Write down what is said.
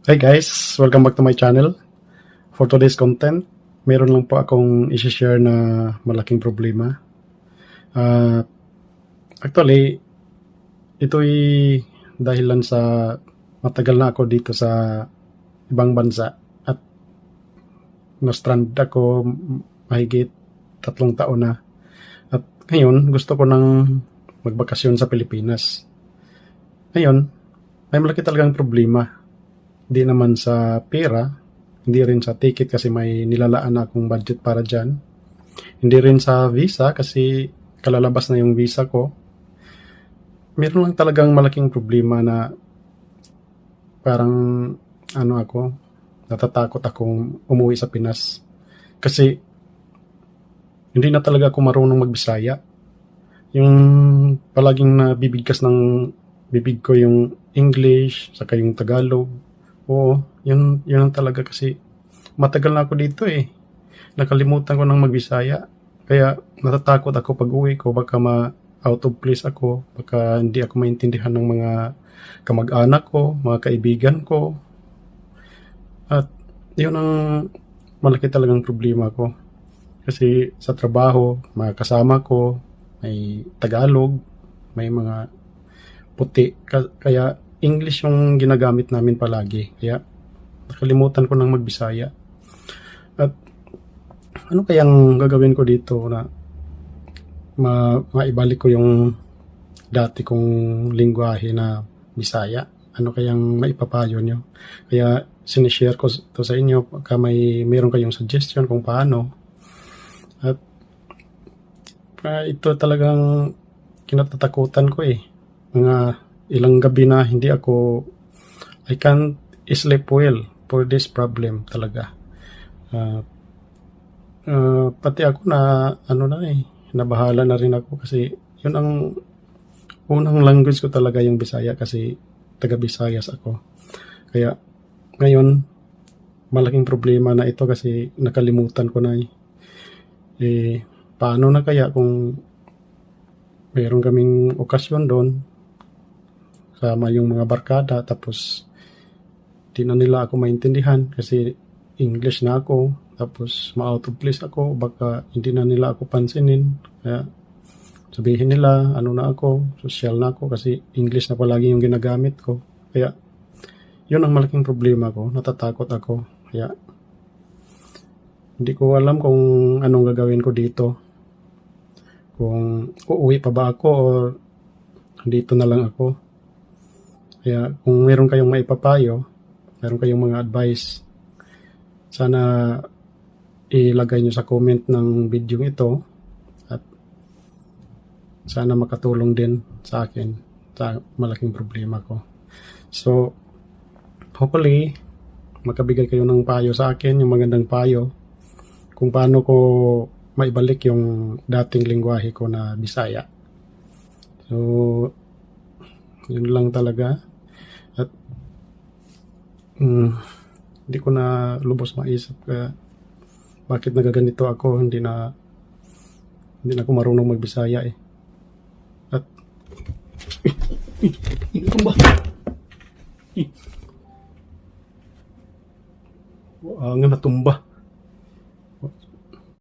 Hi guys, welcome back to my channel. For today's content, meron lang po akong i-share na malaking problema. Actually, ito'y dahilan sa matagal na ako dito sa ibang bansa at na-strand ako mahigit 3 taon na. At ngayon, gusto ko nang magbakasyon sa Pilipinas. Ngayon, may malaki talagang problema. Hindi naman sa pera, hindi rin sa ticket kasi may nilalaan na akong budget para dyan. Hindi rin sa visa kasi kalalabas na yung visa ko. Meron lang talagang malaking problema na parang natatakot akong umuwi sa Pinas. Kasi hindi na talaga ako marunong magbisaya. Yung palaging nabibigkas ng bibig ko yung English, saka yung Tagalog. Oo, yun ang talaga kasi matagal na ako dito eh. Nakalimutan ko ng magbisaya. Kaya natatakot ako pag uwi ko, baka out of place ako, baka hindi ako maintindihan ng mga kamag-anak ko, mga kaibigan ko. At yun ang malaki talagang problema ko. Kasi sa trabaho, mga kasama ko, may Tagalog, may mga puti. Kaya English yung ginagamit namin palagi. Kaya nakalimutan ko ng magbisaya. At ano kayang gagawin ko dito na maibalik ko yung dati kong lingwahe na Bisaya? Ano kayang maipapayo nyo? Kaya sinishare ko to sa inyo pagka meron kayong suggestion kung paano. At ito talagang kinatatakutan ko eh. Mga ilang gabi na I can't sleep well for this problem talaga. Pati ako nabahala na rin ako kasi yun ang unang language ko talaga yung Bisaya kasi taga Visayas ako. Kaya ngayon malaking problema na ito kasi nakalimutan ko na paano na kaya kung meron kaming okasyon doon sama yung mga barkada tapos di na nila ako maintindihan kasi English na ako tapos ma-out of place ako, baka hindi na nila ako pansinin, kaya sabihin nila social na ako kasi English na palagi yung ginagamit ko. Kaya yun ang malaking problema ko, natatakot ako. Kaya hindi ko alam kung anong gagawin ko dito, kung uuwi pa ba ako o dito na lang ako. Kaya kung meron kayong maipapayo, meron kayong mga advice, sana ilagay nyo sa comment ng video ito at sana makatulong din sa akin sa malaking problema ko. So, hopefully, makabigay kayo ng payo sa akin, yung magandang payo kung paano ko maibalik yung dating lingwahe ko na Bisaya. So, yun lang talaga. At hindi ko na lubos maisip bakit nagaganito ako, hindi na ako marunong magbisaya eh. At tumba. Ang natumba.